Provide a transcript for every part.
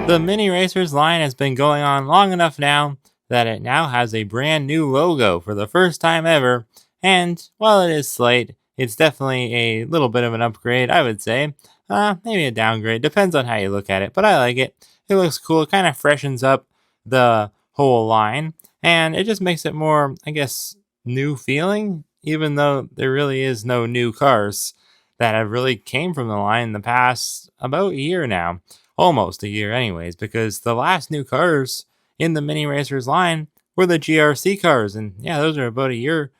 The Mini Racers line has been going on long enough now that it now has a brand new logo for the first time ever, and while it is slight, it's definitely a little bit of an upgrade, I would say. Maybe a downgrade, depends on how you look at it, but I like it. It looks cool, it kind of freshens up the whole line, and it just makes it more, I guess, new feeling, even though there really is no new cars that have really came from the line in the past about a year now. Almost a year anyways, because the last new cars in the Mini Racers line were the GRC cars, and yeah, those are about a year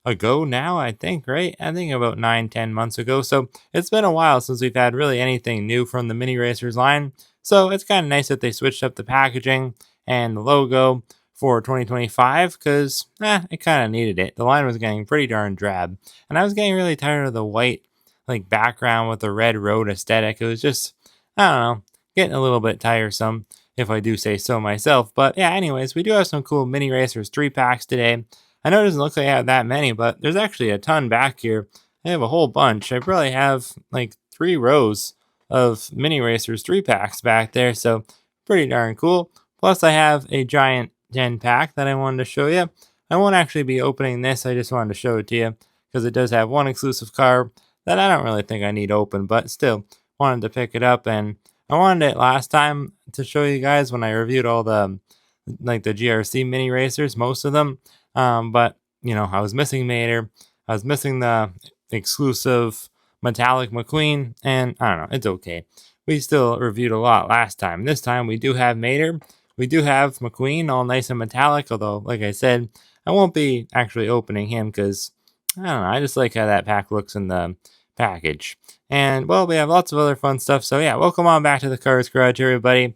ago now, I think, right? I think about 9-10 months ago. So it's been a while since we've had really anything new from the Mini Racers line. So it's kind of nice that they switched up the packaging and the logo for 2025 because it kind of needed it. The line was getting pretty darn drab, and I was getting really tired of the white like background with the red road aesthetic. It was just, I don't know, getting a little bit tiresome, if I do say so myself. But yeah, anyways, we do have some cool Mini Racers 3-packs today. I know it doesn't look like I have that many, but there's actually a ton back here. I have a whole bunch. I probably have like 3 rows of Mini Racers 3-packs back there, so pretty darn cool. Plus, I have a giant 10-pack that I wanted to show you. I won't actually be opening this, I just wanted to show it to you because it does have one exclusive car that I don't really think I need open, but still wanted to pick it up. And I wanted it last time to show you guys when I reviewed all the the GRC mini racers, most of them. But you know, I was missing Mater, I was missing the exclusive metallic McQueen, and I don't know, it's okay. We still reviewed a lot last time. This time we do have Mater, we do have McQueen, all nice and metallic. Although, like I said, I won't be actually opening him because I don't know, I just like how that pack looks in the package. And well, we have lots of other fun stuff. So yeah, welcome on back to the Cars Garage, everybody.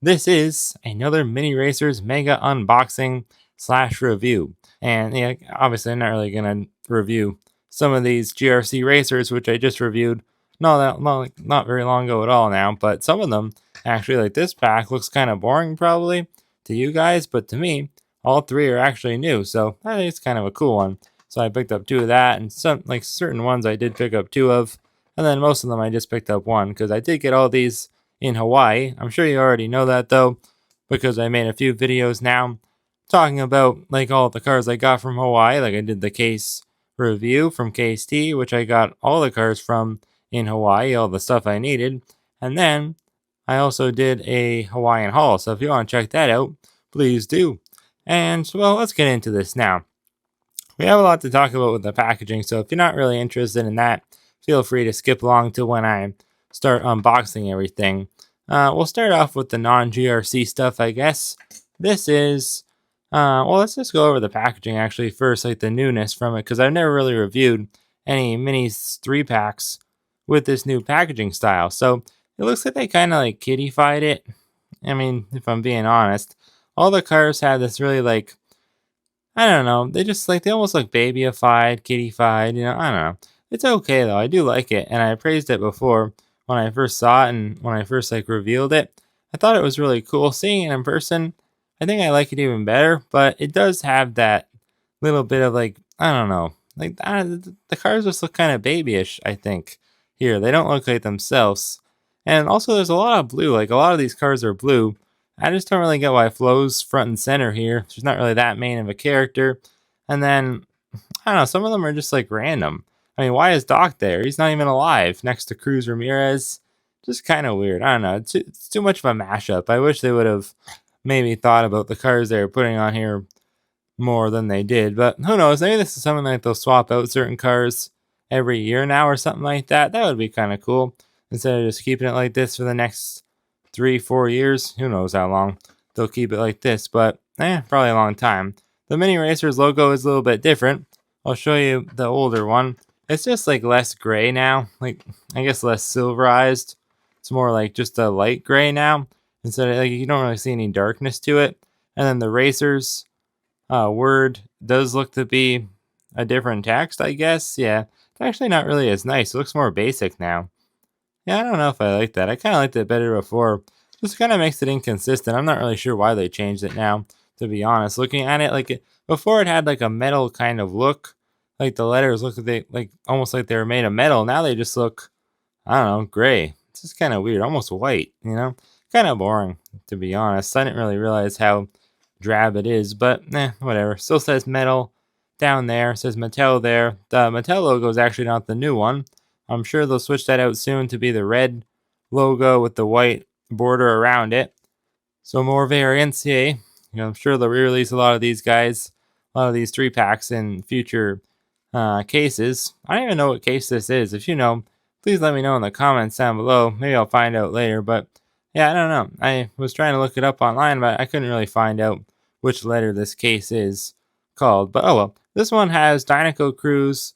This is another Mini Racers mega unboxing / review. And yeah, obviously I'm not really gonna review some of these GRC racers, which I just reviewed not very long ago at all now. But some of them actually, like this pack, looks kind of boring probably to you guys, but to me, all 3 are actually new. So I think it's kind of a cool one. So I picked up 2 of that, and some like certain ones I did pick up 2 of. And then most of them I just picked up 1 because I did get all these in Hawaii. I'm sure you already know that though, because I made a few videos now talking about like all the cars I got from Hawaii. Like I did the case review from KST, which I got all the cars from in Hawaii, all the stuff I needed. And then I also did a Hawaiian haul. So if you want to check that out, please do. And well, let's get into this now. We have a lot to talk about with the packaging, so if you're not really interested in that, feel free to skip along to when I start unboxing everything. We'll start off with the non-GRC stuff, I guess. This is, well, let's just go over the packaging actually first, like the newness from it, because I've never really reviewed any Minis 3-packs with this new packaging style. So it looks like they kind of like kiddified it. I mean, if I'm being honest, all the cars had this really like, I don't know, they just like, they almost look babyified, kiddified, you know, I don't know. It's okay though, I do like it, and I praised it before when I first saw it and when I first like revealed it. I thought it was really cool. Seeing it in person, I think I like it even better, but it does have that little bit of like, I don't know, like the cars just look kind of babyish, I think. Here, they don't look like themselves. And also there's a lot of blue, like a lot of these cars are blue. I just don't really get why Flo's front and center here. She's not really that main of a character. And then, I don't know, some of them are just like random. I mean, why is Doc there? He's not even alive next to Cruz Ramirez. Just kind of weird. I don't know. It's too much of a mashup. I wish they would have maybe thought about the cars they were putting on here more than they did. But who knows? Maybe this is something like they'll swap out certain cars every year now or something like that. That would be kind of cool. Instead of just keeping it like this for the next 3-4 years. Who knows how long they'll keep it like this. But probably a long time. The Mini Racers logo is a little bit different. I'll show you the older one. It's just like less gray now, like I guess less silverized. It's more like just a light gray now, instead of like you don't really see any darkness to it. And then the Racers word does look to be a different text, I guess. Yeah, it's actually not really as nice. It looks more basic now. Yeah, I don't know if I like that. I kind of liked it better before. Just kind of makes it inconsistent. I'm not really sure why they changed it now, to be honest. Looking at it, like before it had like a metal kind of look. Like the letters look like almost like they were made of metal. Now they just look, I don't know, gray. It's just kind of weird, almost white, you know? kind of boring, to be honest. I didn't really realize how drab it is, but whatever. Still says metal down there. It says Mattel there. The Mattel logo is actually not the new one. I'm sure they'll switch that out soon to be the red logo with the white border around it. So more variants, yay. I'm sure they'll re-release a lot of these guys, a lot of these 3-packs in future cases. I don't even know what case this is. If you know, please let me know in the comments down below. Maybe I'll find out later, but yeah, I don't know. I was trying to look it up online, but I couldn't really find out which letter this case is called. But oh well. This one has Dinoco Cruise,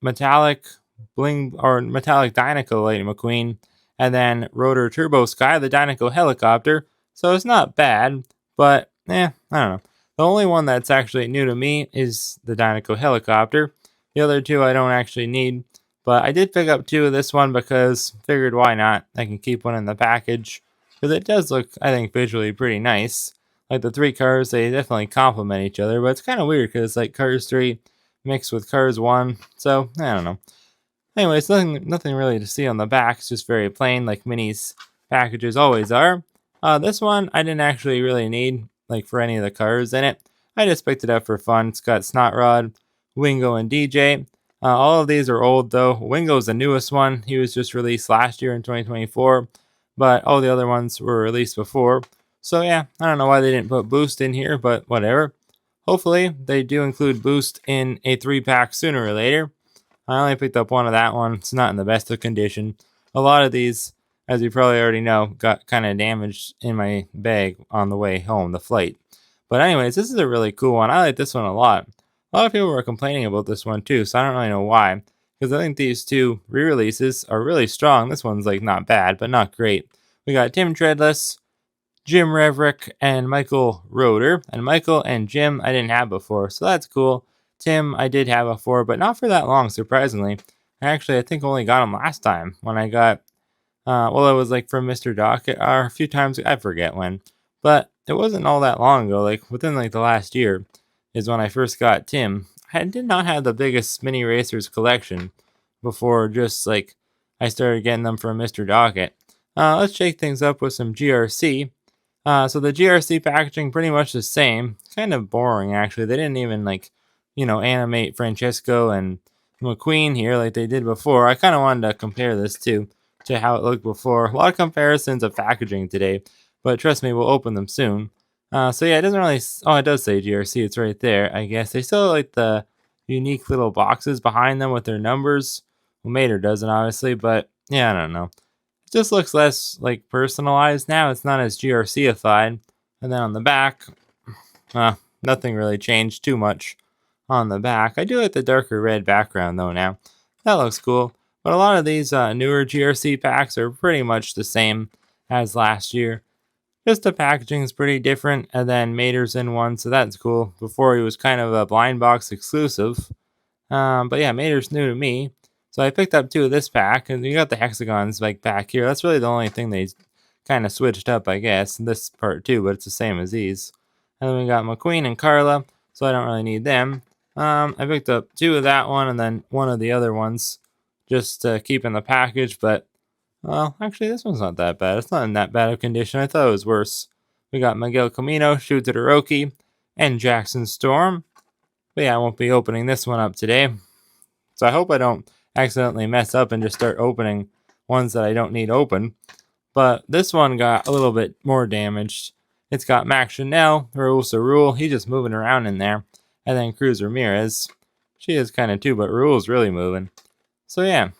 metallic bling or metallic Dinoco Lightning McQueen, and then Rotor Turbosky, the Dinoco helicopter. So it's not bad, but I don't know. The only one that's actually new to me is the Dinoco helicopter. The other two I don't actually need, but I did pick up 2 of this one because figured why not. I can keep one in the package because it does look, I think, visually pretty nice. Like the 3 cars, they definitely complement each other, but it's kind of weird because it's like Cars 3 mixed with Cars 1, so I don't know. Anyways, nothing really to see on the back. It's just very plain, like Minis packages always are. This one I didn't actually really need, like for any of the cars in it. I just picked it up for fun. It's got Snot Rod, Wingo, and DJ. All of these are old though. Wingo's the newest one. He was just released last year in 2024, but all the other ones were released before. So yeah, I don't know why they didn't put Boost in here, but whatever. Hopefully they do include Boost in a 3-pack sooner or later. I only picked up one of that one. It's not in the best of condition. A lot of these, as you probably already know, got kind of damaged in my bag on the way home, the flight. But anyways, this is a really cool one. I like this one a lot. A lot of people were complaining about this one too, so I don't really know why. Because I think these 2 re-releases are really strong. This one's like not bad, but not great. We got Tim Treadless, Jim Reverick, and Michael Roeder. And Michael and Jim I didn't have before, so that's cool. Tim I did have before, but not for that long, surprisingly. I think only got him last time when I got, it was like from Mr. Docket, or a few times, I forget when. But it wasn't all that long ago, like within like the last year is when I first got Tim. I did not have the biggest Mini Racers collection before just like I started getting them from Mr. Docket. Let's shake things up with some GRC. So the GRC packaging pretty much the same. Kind of boring actually. They didn't even like animate Francesco and McQueen here like they did before. I kind of wanted to compare this to how it looked before. A lot of comparisons of packaging today, but trust me, we'll open them soon. So yeah, it doesn't really, it does say GRC, it's right there, I guess. They still like the unique little boxes behind them with their numbers. Well, Mater doesn't, obviously, but yeah, I don't know. It just looks less like personalized now. It's not as GRC-ified. And then on the back, nothing really changed too much on the back. I do like the darker red background though now. That looks cool. But a lot of these newer GRC packs are pretty much the same as last year. Just the packaging is pretty different, and then Mater's in one, so that's cool. Before he was kind of a blind box exclusive. But yeah, Mater's new to me. So I picked up 2 of this pack, and you got the hexagons like back here. That's really the only thing they kind of switched up, I guess. This part too, but it's the same as these. And then we got McQueen and Carla, so I don't really need them. I picked up 2 of that one and then 1 of the other ones just to keep in the package, but well, actually this one's not that bad. It's not in that bad of condition. I thought it was worse. We got Miguel Camino, Shu Todoroki, and Jackson Storm. But yeah, I won't be opening this one up today. So I hope I don't accidentally mess up and just start opening ones that I don't need open. But this one got a little bit more damaged. It's got Max Chanel, Raul Cerul, he's just moving around in there. And then Cruz Ramirez. She is kind of too, but Raul's really moving. So yeah,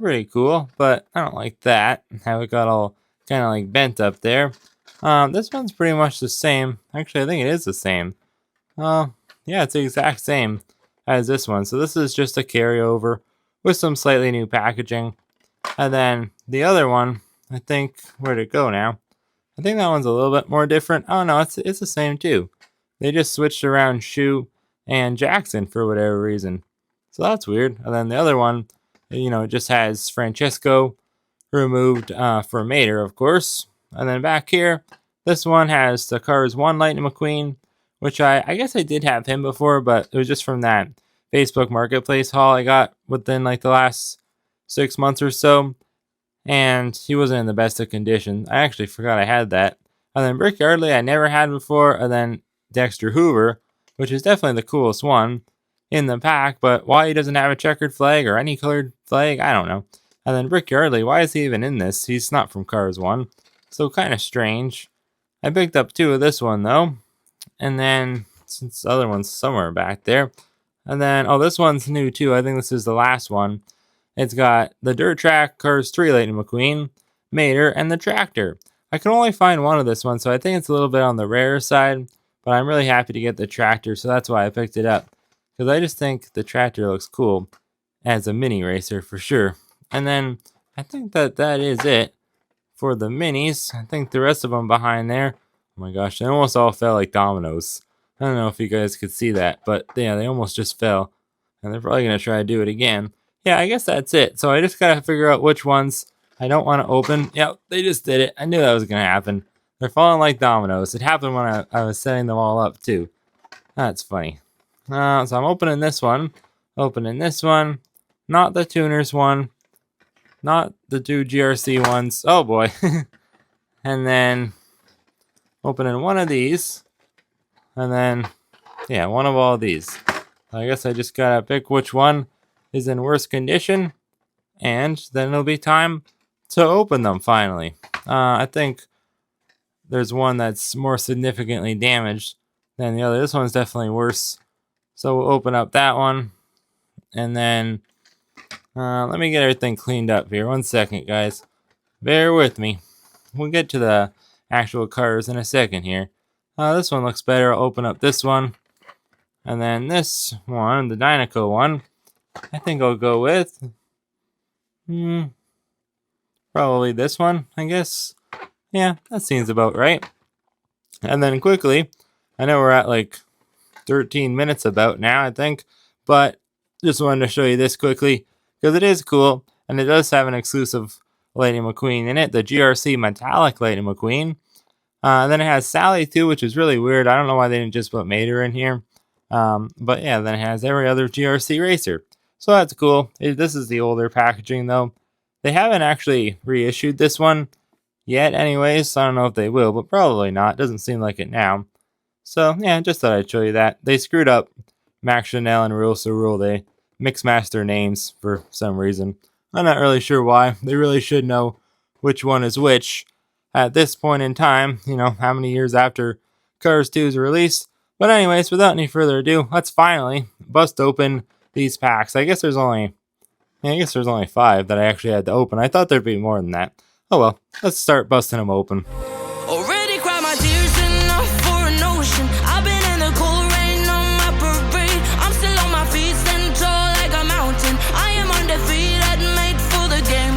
pretty cool, but I don't like that. How it got all kind of like bent up there. This one's pretty much the same. Actually, I think it is the same. Yeah, it's the exact same as this one. So this is just a carryover with some slightly new packaging. And then the other one, I think, where'd it go now? I think that one's a little bit more different. Oh no, it's the same too. They just switched around Shu and Jackson for whatever reason. So that's weird. And then the other one, it just has Francesco removed for Mater, of course. And then back here, this one has the Cars 1 Lightning McQueen, which I guess I did have him before, but it was just from that Facebook Marketplace haul I got within like the last 6 months or so. and he wasn't in the best of condition. I actually forgot I had that. And then Brick Yardley I never had before, and then Dexter Hoover, which is definitely the coolest one in the pack, but why he doesn't have a checkered flag or any colored flag, I don't know. And then Brick Yardley, why is he even in this? He's not from Cars 1, so kind of strange. I picked up 2 of this one, though. And then, since the other one's somewhere back there. And then, oh, this one's new, too. I think this is the last one. It's got the dirt track, Cars 3 Lightning McQueen, Mater, and the tractor. I can only find one of this one, so I think it's a little bit on the rare side. But I'm really happy to get the tractor, so that's why I picked it up. Because I just think the tractor looks cool as a mini racer for sure. And then I think that is it for the minis. I think the rest of them behind there, oh my gosh, they almost all fell like dominoes. I don't know if you guys could see that, but yeah, they almost just fell. And they're probably going to try to do it again. Yeah, I guess that's it. So I just got to figure out which ones I don't want to open. Yep, they just did it. I knew that was going to happen. They're falling like dominoes. It happened when I was setting them all up too. That's funny. So I'm opening this one. Opening this one. Not the tuners one. Not the 2 GRC ones. Oh boy. And then opening one of these. And then, yeah, one of all these. I guess I just gotta pick which one is in worse condition. And then it'll be time to open them finally. I think there's one that's more significantly damaged than the other. This one's definitely worse. So we'll open up that one. And then let me get everything cleaned up here. 1 second, guys. Bear with me. We'll get to the actual cars in a second here. This one looks better. I'll open up this one. And then this one, the Dinoco one, I think I'll go with probably this one, I guess. Yeah, that seems about right. And then quickly, I know we're at like 13 minutes about now, I think. But just wanted to show you this quickly because it is cool. And it does have an exclusive Lightning McQueen in it, the GRC Metallic Lightning McQueen. Then it has Sally too, which is really weird. I don't know why they didn't just put Mater in here. But yeah, then it has every other GRC racer. So that's cool. This is the older packaging though. They haven't actually reissued this one yet anyways. So I don't know if they will, but probably not. Doesn't seem like it now. So yeah, just thought I'd show you that. They screwed up Max Chanel and Rule So Rule. They mix-matched their names for some reason. I'm not really sure why. They really should know which one is which at this point in time. You know, how many years after Cars 2's release. But anyways, without any further ado, let's finally bust open these packs. I guess there's only 5 that I actually had to open. I thought there'd be more than that. Oh well, let's start busting them open. Already cried my tears enough for an ocean. I've been in the cold rain on my parade. I'm still on my feet, stand tall like a mountain. I am undefeated, made for the game.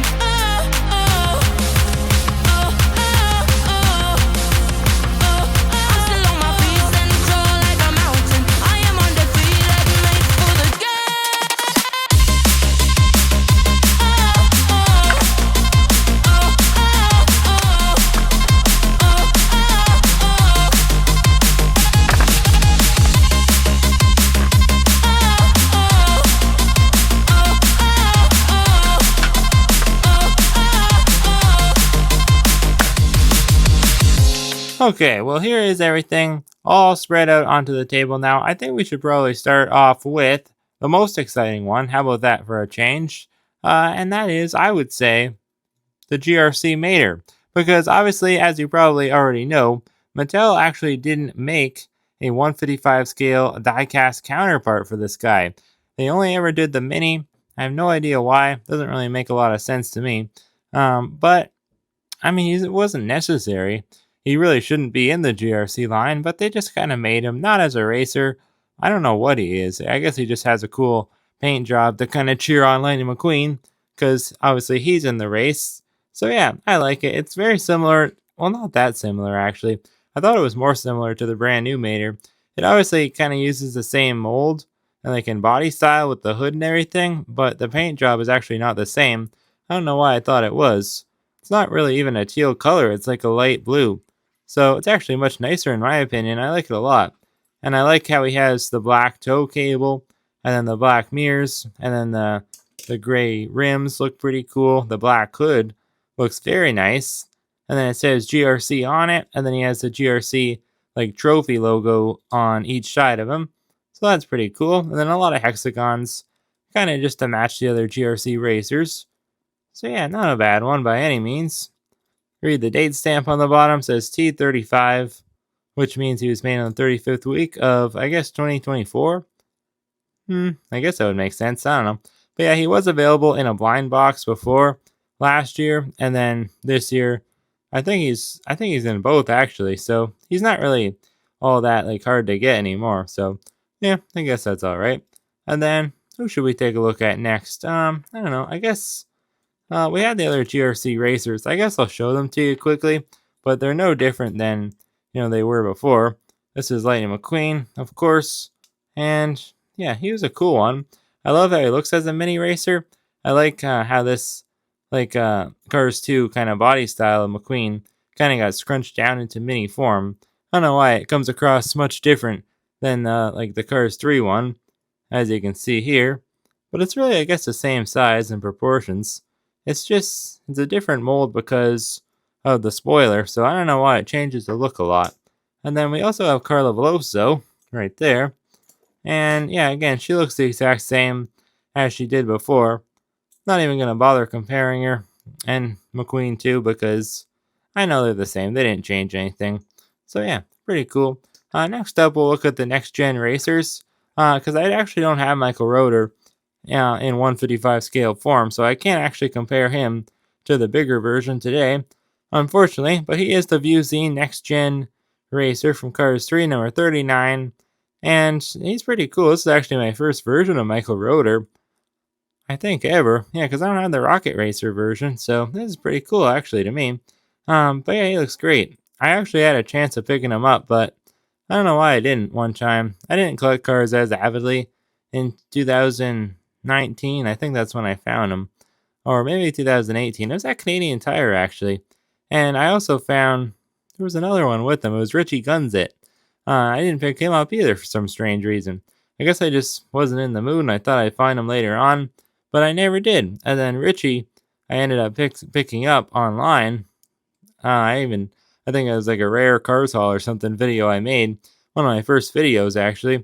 I'm still on my feet, stand tall like a mountain. I am undefeated, made for the game. Okay, well here is everything all spread out onto the table now. I think we should probably start off with the most exciting one. How about that for a change? And that is, I would say, the GRC Mater. Because obviously, as you probably already know, Mattel actually didn't make a 155 scale die-cast counterpart for this guy. They only ever did the mini. I have no idea why. Doesn't really make a lot of sense to me. But, I mean, it wasn't necessary. He really shouldn't be in the GRC line, but they just kind of made him, not as a racer. I don't know what he is. I guess he just has a cool paint job to kind of cheer on Lightning McQueen, because obviously he's in the race. So yeah, I like it. It's very similar. Well, not that similar, actually. I thought it was more similar to the brand new Mater. It obviously kind of uses the same mold and like in body style with the hood and everything, but the paint job is actually not the same. I don't know why I thought it was. It's not really even a teal color. It's like a light blue. So it's actually much nicer in my opinion. I like it a lot. And I like how he has the black tow cable, and then the black mirrors, and then the gray rims look pretty cool. The black hood Looks very nice. And then it says GRC on it, and then he has the GRC like trophy logo on each side of him. So that's pretty cool. And then a lot of hexagons, kind of just to match the other GRC racers. So yeah, not a bad one by any means. Read the date stamp on the bottom, says T35, which means he was made on the 35th week of, I guess, 2024. I guess that would make sense. I don't know. But yeah, he was available in a blind box before last year, and then this year, I think he's in both actually. So he's not really all that like hard to get anymore. So yeah, I guess that's all right. And then who should we take a look at next? I don't know. I guess we had the other GRC racers. I guess I'll show them to you quickly, but they're no different than they were before. This is Lightning McQueen, of course, and yeah, he was a cool one. I love how he looks as a mini racer. I like how this Cars 2 kind of body style of McQueen kind of got scrunched down into mini form. I don't know why it comes across much different than like the Cars 3 one, as you can see here. But it's really, I guess, the same size and proportions. It's a different mold because of the spoiler, so I don't know why it changes the look a lot. And then we also have Carla Veloso right there. And yeah, again, she looks the exact same as she did before. Not even going to bother comparing her and McQueen too, because I know they're the same. They didn't change anything. So yeah, pretty cool. Next up, we'll look at the next gen racers. Because I actually don't have Michael Rotor in 155 scale form, so I can't actually compare him to the bigger version today, unfortunately. But he is the VuZ next gen racer from Cars 3, number 39. And he's pretty cool. This is actually my first version of Michael Rotor, I think, ever. Yeah, because I don't have the Rocket Racer version, so this is pretty cool, actually, to me. But yeah, he looks great. I actually had a chance of picking him up, but I don't know why I didn't one time. I didn't collect cars as avidly in 2019. I think that's when I found him. Or maybe 2018. It was at Canadian Tire, actually. And I also found there was another one with him. It was Richie Gunsit. I didn't pick him up either for some strange reason. I guess I just wasn't in the mood and I thought I'd find him later on, but I never did. And then Richie, I ended up picking up online. I think it was like a rare cars haul or something video I made. One of my first videos, actually.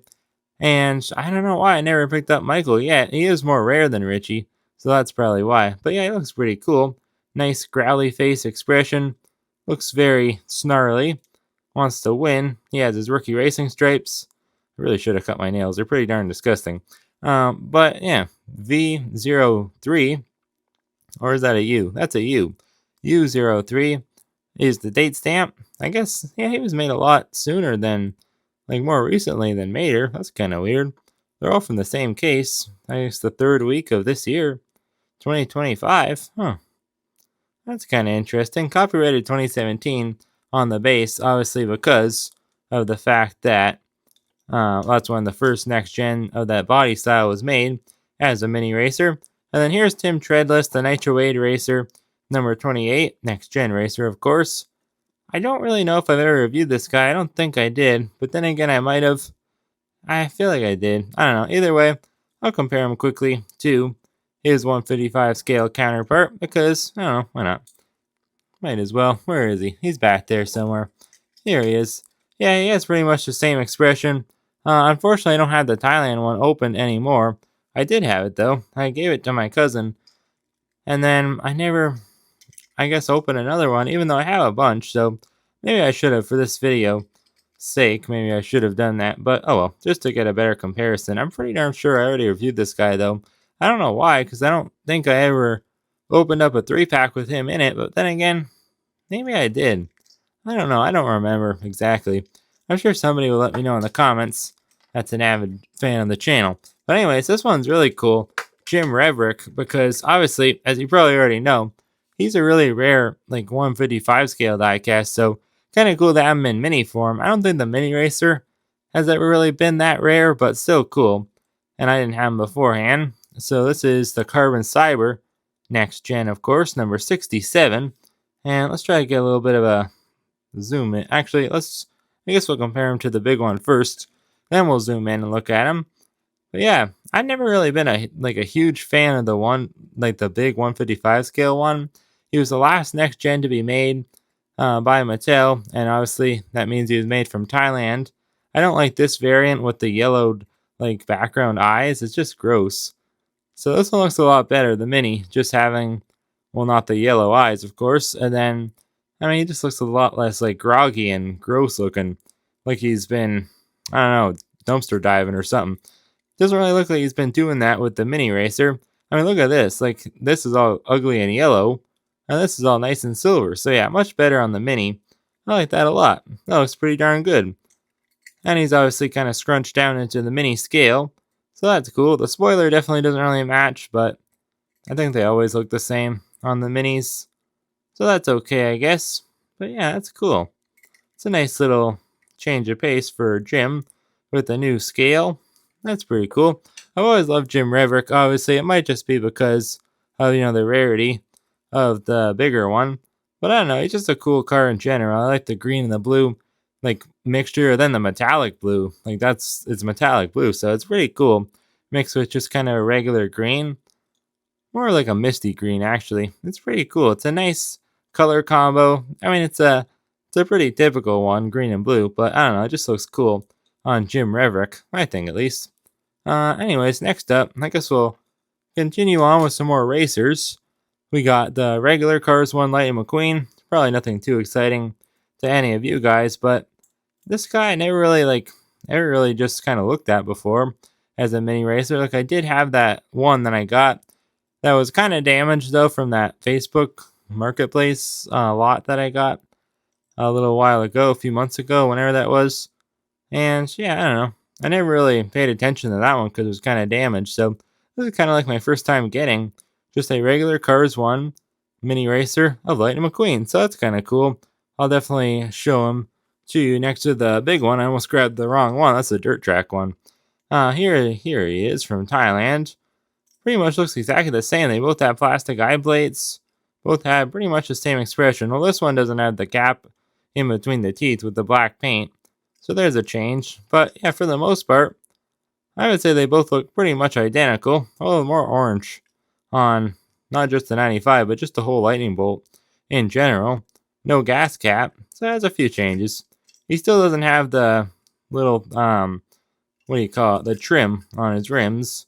And I don't know why I never picked up Michael yet. He is more rare than Richie, so that's probably why. But yeah, he looks pretty cool. Nice growly face expression. Looks very snarly. Wants to win. He has his rookie racing stripes. I really should have cut my nails. They're pretty darn disgusting. But yeah, V03, or is that a U? That's a U. U03 is the date stamp. I guess, yeah, he was made a lot sooner than, like more recently than Mater. That's kind of weird. They're all from the same case. I guess the 3rd week of this year, 2025. Huh. That's kind of interesting. Copyrighted 2017 on the base, obviously because of the fact that that's when the first next gen of that body style was made as a mini racer. And then here's Tim Treadless, the Nitro Wade racer, number 28, next gen racer, of course. I don't really know if I've ever reviewed this guy. I don't think I did, but then again, I might have. I feel like I did. I don't know. Either way, I'll compare him quickly to his 155 scale counterpart because, I don't know, why not? Might as well. Where is he? He's back there somewhere. Here he is. Yeah, he has pretty much the same expression. Unfortunately, I don't have the Thailand one open anymore. I did have it, though. I gave it to my cousin. And then I never, I guess, opened another one, even though I have a bunch. So maybe I should have, for this video sake, maybe I should have done that. But, oh well, just to get a better comparison. I'm pretty darn sure I already reviewed this guy, though. I don't know why, because I don't think I ever opened up a 3-pack with him in it. But then again, maybe I did. I don't know. I don't remember exactly. I'm sure somebody will let me know in the comments. That's an avid fan of the channel. But anyways, this one's really cool. Jim Reverick, because obviously, as you probably already know, he's a really rare, like 155 scale diecast. So kind of cool to have him in mini form. I don't think the mini racer has ever really been that rare, but still cool. And I didn't have him beforehand. So this is the Carbon Cyber, next gen, of course, number 67. And let's try to get a little bit of a zoom in. Actually, I guess we'll compare him to the big one first. Then we'll zoom in and look at him. But yeah, I've never really been a huge fan of the one, like the big 155 scale one. He was the last next gen to be made by Mattel, and obviously that means he was made from Thailand. I don't like this variant with the yellowed like background eyes. It's just gross. So this one looks a lot better, the mini, just having, well, not the yellow eyes, of course. And then, I mean, he just looks a lot less like groggy and gross looking, like he's been, I don't know, dumpster diving or something. Doesn't really look like he's been doing that with the mini racer. I mean, look at this. Like, this is all ugly and yellow, and this is all nice and silver. So yeah, much better on the mini. I like that a lot. That looks pretty darn good. And he's obviously kind of scrunched down into the mini scale. So that's cool. The spoiler definitely doesn't really match, but I think they always look the same on the minis. So that's okay, I guess. But yeah, that's cool. It's a nice little change of pace for Jim with the new scale. That's pretty cool. I've always loved Jim Reverick. Obviously, it might just be because of, the rarity of the bigger one. But I don't know, he's just a cool car in general. I like the green and the blue like mixture, then the metallic blue. Like it's metallic blue, so it's pretty cool. Mixed with just kind of a regular green. More like a misty green, actually. It's pretty cool. It's a nice color combo. I mean, it's a pretty typical one, green and blue, but I don't know, it just looks cool on Jim Reverick, I think at least. Anyways, next up, I guess we'll continue on with some more racers. We got the regular Cars 1 Lightning McQueen. Probably nothing too exciting to any of you guys, but this guy I never really just kind of looked at before as a mini racer. Like I did have that one that I got that was kind of damaged though from that Facebook marketplace lot that I got a little while ago, a few months ago, whenever that was. And yeah, I don't know. I never really paid attention to that one because it was kind of damaged. So this is kind of like my first time getting just a regular Cars 1 mini racer of Lightning McQueen. So that's kind of cool. I'll definitely show him to you next to the big one. I almost grabbed the wrong one. That's the dirt track one. Here he is from Thailand. Pretty much looks exactly the same. They both have plastic eye plates. Both have pretty much the same expression. Well, this one doesn't have the gap in between the teeth with the black paint. So there's a change. But yeah, for the most part, I would say they both look pretty much identical. A little more orange on not just the 95, but just the whole lightning bolt in general. No gas cap, so there's a few changes. He still doesn't have the little, what do you call it, the trim on his rims.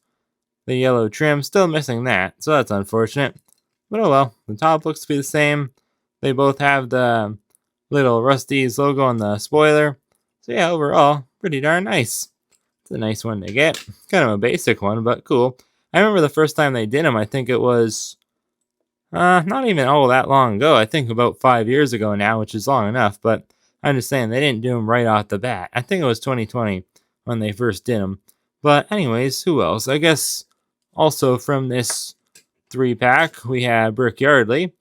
The yellow trim, still missing that, so that's unfortunate. But oh well, the top looks to be the same. They both have the little Rusty's logo on the spoiler. So yeah, overall, pretty darn nice. It's a nice one to get. Kind of a basic one, but cool. I remember the first time they did them, I think it was not even all that long ago. I think about 5 years ago now, which is long enough. But I'm just saying they didn't do them right off the bat. I think it was 2020 when they first did them. But anyways, who else? I guess also from this 3-pack, we have Brick Yardley.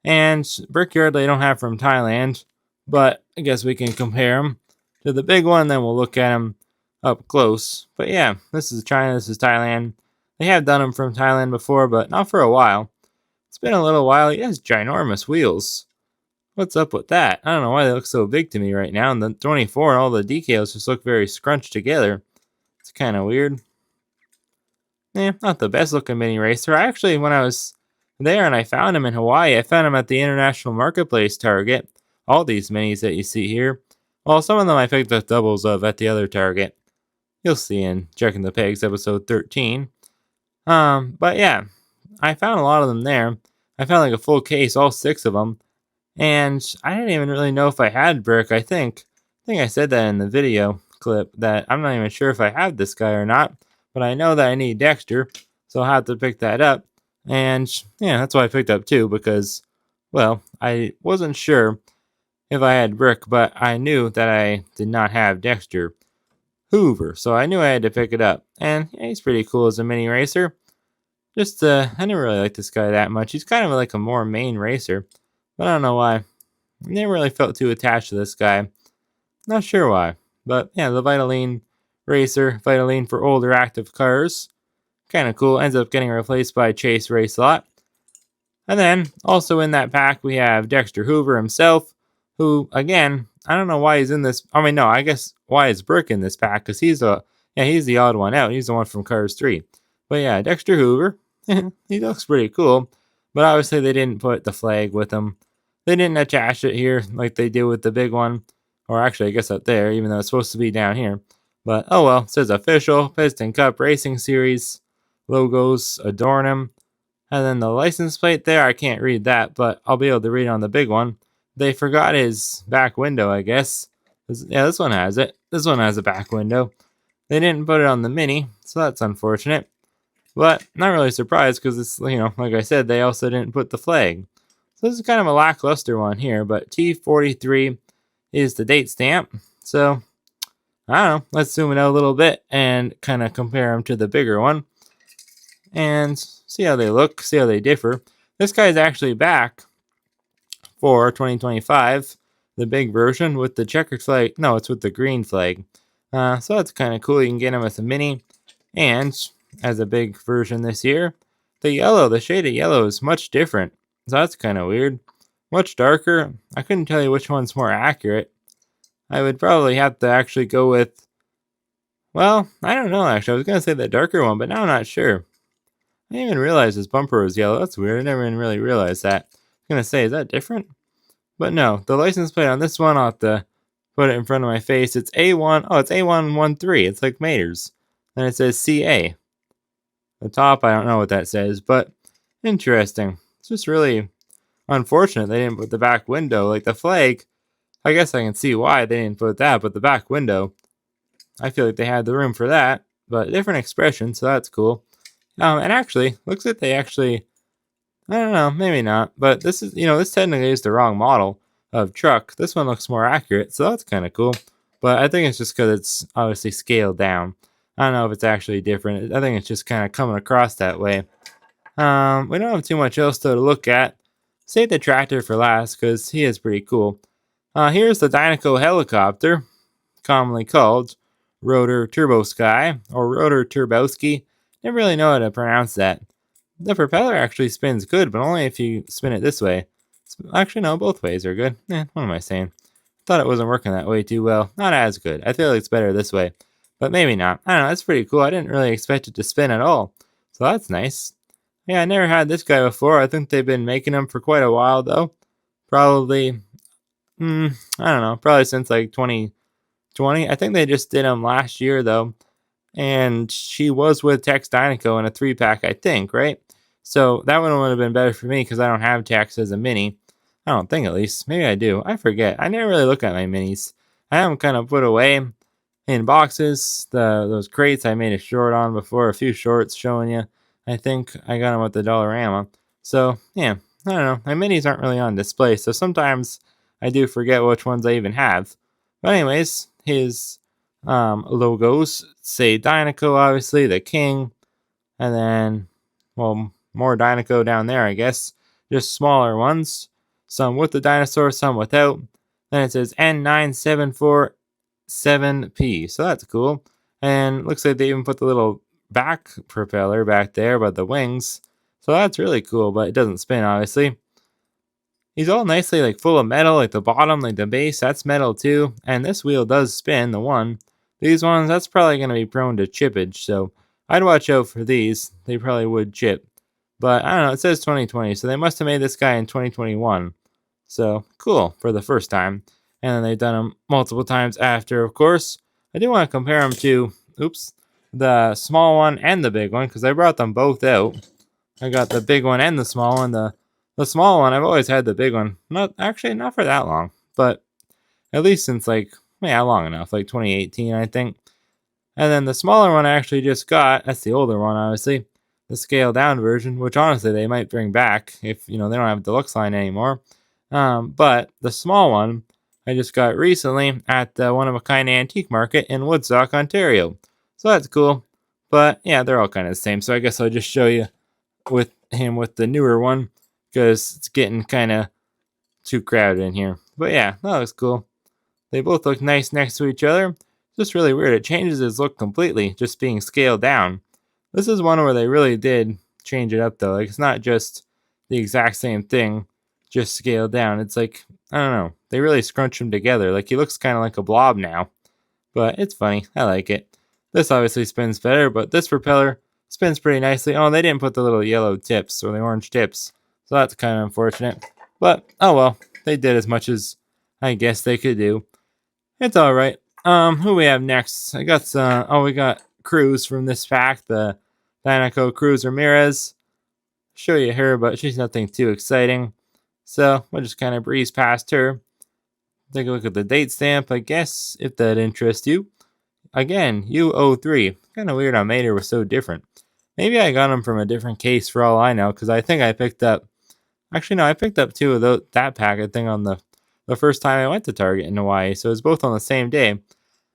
And Brick Yardley I don't have from Thailand. But I guess we can compare them to the big one. Then we'll look at them up close. But yeah, this is China. This is Thailand. They have done them from Thailand before, but not for a while. It's been a little while. He has ginormous wheels. What's up with that? I don't know why they look so big to me right now. And the 24 and all the decals just look very scrunched together. It's kind of weird. Not the best looking mini racer. I actually, when I was there and I found him in Hawaii, I found him at the International Marketplace Target. All these minis that you see here. Well, some of them I picked up doubles of at the other Target. You'll see in Checking the Pegs episode 13. But yeah, I found a lot of them there. I found like a full case, all 6 of them. And I didn't even really know if I had Brick, I think. I said that in the video clip, that I'm not even sure if I have this guy or not. But I know that I need Dexter, so I'll have to pick that up. And yeah, that's why I picked up 2, because, well, I wasn't sure if I had Brick, but I knew that I did not have Dexter Hoover, so I knew I had to pick it up. And yeah, he's pretty cool as a mini racer. Just, I didn't really like this guy that much. He's kind of like a more main racer, but I don't know why. I never really felt too attached to this guy. Not sure why, but yeah, the Vitaline racer, Vitaline for older active cars. Kind of cool. Ends up getting replaced by Chase Racelot. And then, also in that pack, we have Dexter Hoover himself, who, again, I don't know why he's in this. I mean, no, I guess why is Brick in this pack, because he's the odd one out. He's the one from Cars 3. But yeah, Dexter Hoover, he looks pretty cool. But obviously they didn't put the flag with them. They didn't attach it here like they did with the big one. Or actually, I guess up there, even though it's supposed to be down here. But oh well, it says official Piston Cup Racing Series. Logos adorn them. And then the license plate there, I can't read that, but I'll be able to read on the big one. They forgot his back window, I guess. Yeah, this one has it. This one has a back window. They didn't put it on the Mini, so that's unfortunate. But not really surprised because it's, like I said, they also didn't put the flag. So this is kind of a lackluster one here, but T43 is the date stamp. So, I don't know, let's zoom it out a little bit and kind of compare them to the bigger one. And see how they look, see how they differ. This guy's actually back for 2025, the big version with the checkered flag. No, it's with the green flag. So that's kind of cool. You can get him with a Mini and as a big version this year. The shade of yellow is much different. So that's kind of weird. Much darker. I couldn't tell you which one's more accurate. I would probably have to actually go with, well, I don't know actually. I was going to say the darker one, but now I'm not sure. I didn't even realize his bumper was yellow. That's weird. I never even really realized that. I was going to say, is that different? But no, the license plate on this one, I'll have to put it in front of my face. It's A1. Oh, it's A113. It's like Mater's. Then it says CA. The top, I don't know what that says, but interesting. It's just really unfortunate they didn't put the back window. Like the flag, I guess I can see why they didn't put that, but the back window, I feel like they had the room for that. But different expression, so that's cool. And actually, looks like they actually, I don't know, maybe not. But this is, this technically is the wrong model of truck. This one looks more accurate, so that's kind of cool. But I think it's just because it's obviously scaled down. I don't know if it's actually different. I think it's just kind of coming across that way. We don't have too much else though to look at. Save the tractor for last because he is pretty cool. Here's the Dinoco helicopter, commonly called Rotor Turbosky or Rotor Turbosky. Never really know how to pronounce that. The propeller actually spins good, but only if you spin it this way. Actually, no, both ways are good. What am I saying? Thought it wasn't working that way too well. Not as good. I feel like it's better this way, but maybe not. I don't know, that's pretty cool. I didn't really expect it to spin at all, so that's nice. Yeah, I never had this guy before. I think they've been making them for quite a while, though. Probably, I don't know, probably since like 2020. I think they just did them last year, though. And she was with Tex Dinoco in a 3-pack, I think, right? So that one would have been better for me because I don't have Tex as a Mini. I don't think, at least. Maybe I do. I forget. I never really look at my Minis. I have them kind of put away in boxes. Those crates I made a short on before, a few shorts showing you. I think I got them at the Dollarama. So, yeah, I don't know. My Minis aren't really on display, so sometimes I do forget which ones I even have. But anyways, his logos say Dinoco, obviously, the King, and then, well, more Dinoco down there, I guess. Just smaller ones. Some with the dinosaur, some without. Then it says N9747P, so that's cool. And looks like they even put the little back propeller back there by the wings. So that's really cool, but it doesn't spin, obviously. He's all nicely like full of metal, like the bottom, like the base, that's metal too. And this wheel does spin, the one. These ones, that's probably going to be prone to chippage, so I'd watch out for these. They probably would chip. But I don't know, it says 2020, so they must have made this guy in 2021. So, cool, for the first time. And then they've done them multiple times after, of course. I do want to compare them to, the small one and the big one, because I brought them both out. I got the big one and the small one. The small one, I've always had the big one. Not for that long, but at least since long enough, like 2018, I think. And then the smaller one I actually just got, that's the older one, obviously. The scaled down version, which honestly they might bring back if, they don't have a deluxe line anymore. But the small one I just got recently at the one-of-a-kind antique market in Woodstock, Ontario. So that's cool. But yeah, they're all kind of the same. So I guess I'll just show you with the newer one because it's getting kind of too crowded in here. But yeah, that looks cool. They both look nice next to each other. It's just really weird. It changes its look completely, just being scaled down. This is one where they really did change it up, though. Like, it's not just the exact same thing, just scaled down. It's like, I don't know. They really scrunch them together. Like, he looks kind of like a blob now. But it's funny. I like it. This obviously spins better, but this propeller spins pretty nicely. Oh, they didn't put the little yellow tips or the orange tips. So So that's kind of unfortunate. But, oh well. They did as much as I guess they could do. It's alright. Who we have next? I got we got Cruz from this pack, the Dinoco Cruz Ramirez. Show you her, but she's nothing too exciting. So we'll just kind of breeze past her. Take a look at the date stamp, I guess, if that interests you. Again, U03. Kind of weird how Mater was so different. Maybe I got them from a different case for all I know, because I think I picked up... Actually, no, I picked up two of that pack, I think, on the first time I went to Target in Hawaii. So it's both on the same day.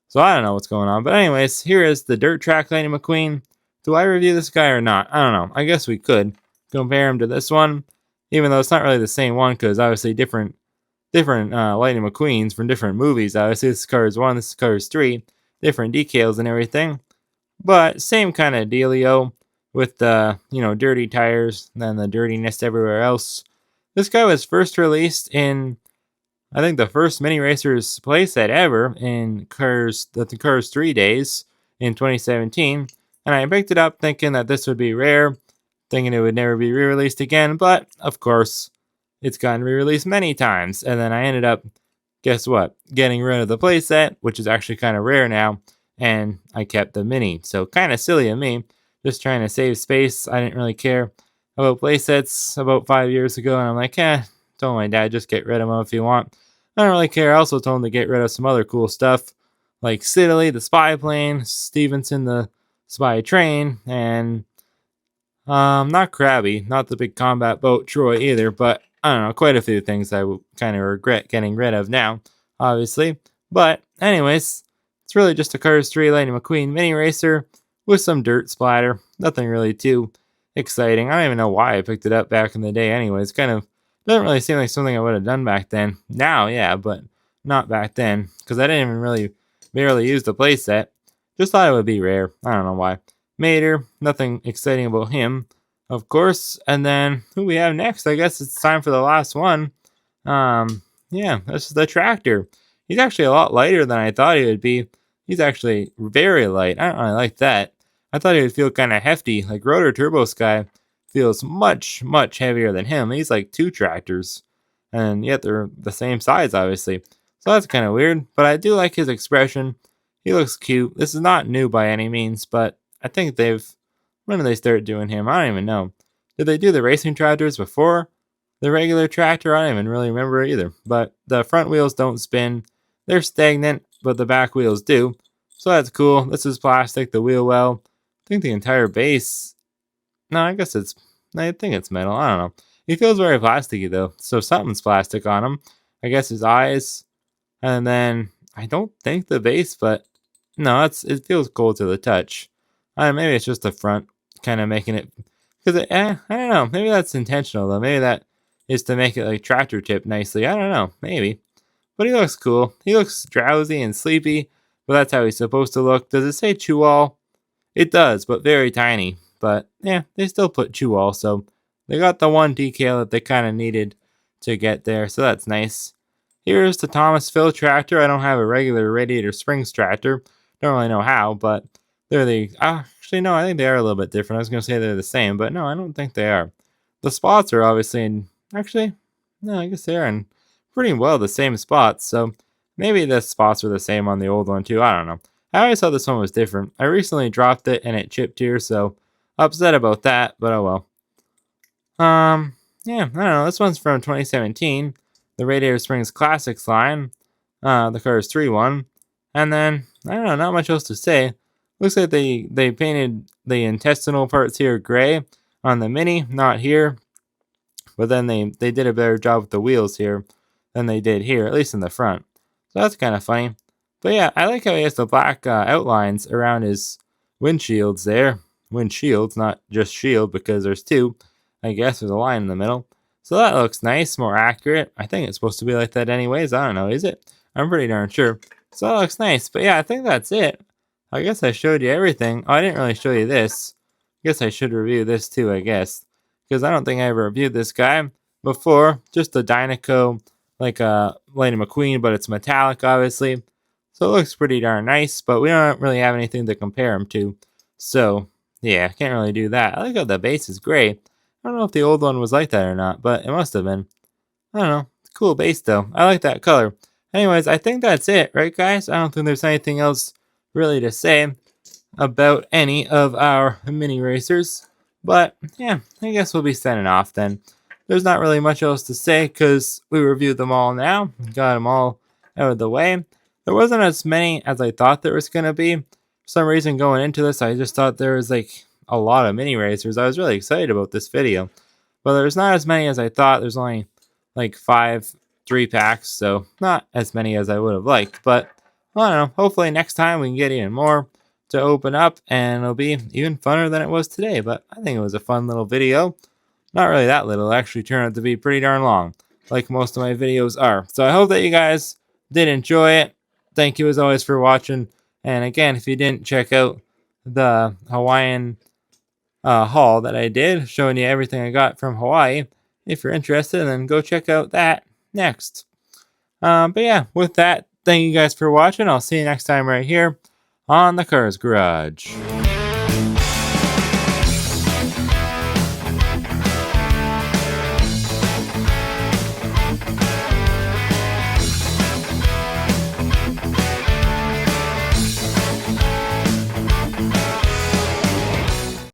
So I don't know what's going on. But anyways, here is the Dirt Track Lightning McQueen. Do I review this guy or not? I don't know. I guess we could compare him to this one. Even though it's not really the same one, because obviously different Lightning McQueens from different movies. Obviously, this car is 1, this car is 3. Different decals and everything. But same kind of dealio with the, dirty tires and the dirtiness everywhere else. This guy was first released in, I think, the first Mini Racers playset ever in the Cars 3 days in 2017. And I picked it up thinking that this would be rare, thinking it would never be re-released again. But, of course, it's gotten re-released many times. And then I ended up, guess what, getting rid of the playset, which is actually kind of rare now. And I kept the Mini. So kind of silly of me, just trying to save space. I didn't really care about playsets about 5 years ago. And I'm like, told my dad, just get rid of them if you want. I don't really care. I also told him to get rid of some other cool stuff, like Siddeley, the spy plane, Stevenson, the spy train, and not Krabby, not the big combat boat Troy either, but I don't know, quite a few things I would kind of regret getting rid of now, obviously. But anyways, it's really just a Cars 3 Lightning McQueen mini racer with some dirt splatter. Nothing really too exciting. I don't even know why I picked it up back in the day anyways. Kind of doesn't really seem like something I would have done back then. Now, yeah, but not back then, because I didn't even really barely use the playset. Just thought it would be rare. I don't know why. Mater, nothing exciting about him, of course. And then who we have next? I guess it's time for the last one. Yeah, this is the tractor. He's actually a lot lighter than I thought he would be. He's actually very light. I don't really like that. I thought he would feel kind of hefty. Like Rotor Turbosky feels much, much heavier than him. He's like 2 tractors. And yet they're the same size, obviously. So that's kind of weird. But I do like his expression. He looks cute. This is not new by any means, but I think when did they start doing him? I don't even know. Did they do the racing tractors before the regular tractor? I don't even really remember either. But the front wheels don't spin. They're stagnant, but the back wheels do. So that's cool. This is plastic, the wheel well. I think the entire base... No, I think it's metal. I don't know. He feels very plasticky, though. So something's plastic on him. I guess his eyes. And then, I don't think the base, but... No, it feels cold to the touch. Maybe it's just the front kind of making it... Because, I don't know. Maybe that's intentional, though. Maybe that is to make it like tractor tip nicely. I don't know. Maybe. But he looks cool. He looks drowsy and sleepy. But that's how he's supposed to look. Does it say chew-all? It does, but very tiny. But, yeah, they still put chew-all. So, they got the one decal that they kind of needed to get there. So, that's nice. Here's the Thomas Phil tractor. I don't have a regular Radiator Springs tractor. Don't really know how, but they're the... Actually, no, I think they are a little bit different. I was going to say they're the same, but no, I don't think they are. The spots are obviously in... Actually, no, I guess they are in pretty well the same spots, so maybe the spots are the same on the old one too. I don't know. I always thought this one was different. I recently dropped it and it chipped here, so upset about that, but oh well. Yeah, I don't know. This one's from 2017. The Radiator Springs Classics line. The Cars 3 one. And then, I don't know, not much else to say. Looks like they painted the intestinal parts here gray on the Mini, not here. But then they did a better job with the wheels here than they did here, at least in the front. So that's kind of funny. But yeah, I like how he has the black outlines around his windshields there. Windshields, not just shield, because there's 2. I guess there's a line in the middle. So that looks nice, more accurate. I think it's supposed to be like that anyways. I don't know, is it? I'm pretty darn sure. So that looks nice. But yeah, I think that's it. I guess I showed you everything. Oh, I didn't really show you this. I guess I should review this too, I guess. Because I don't think I ever reviewed this guy before. Just the Dinoco, like a Lightning McQueen, but it's metallic, obviously. So it looks pretty darn nice, but we don't really have anything to compare him to. So, yeah, can't really do that. I like how the base is gray. I I don't know if the old one was like that or not, but it must have been. I don't know. Cool base though. I like that color. Anyways, I think that's it, right guys? I don't think there's anything else really to say about any of our mini racers. But yeah, I guess we'll be signing off then. There's not really much else to say because we reviewed them all now. Got them all out of the way. There wasn't as many as I thought there was going to be. For some reason going into this, I just thought there was like a lot of mini racers. I was really excited about this video. But there's not as many as I thought. There's only like 5 3-packs, so not as many as I would have liked. But I don't know. Hopefully next time we can get even more to open up, and it'll be even funner than it was today. But I think it was a fun little video. Not really that little. It actually turned out to be pretty darn long, like most of my videos are. So I hope that you guys did enjoy it. Thank you as always for watching. And again, if you didn't check out the Hawaiian haul that I did, showing you everything I got from Hawaii, if you're interested, then go check out that next. But yeah, with that, thank you guys for watching. I'll see you next time right here on the Cars Garage.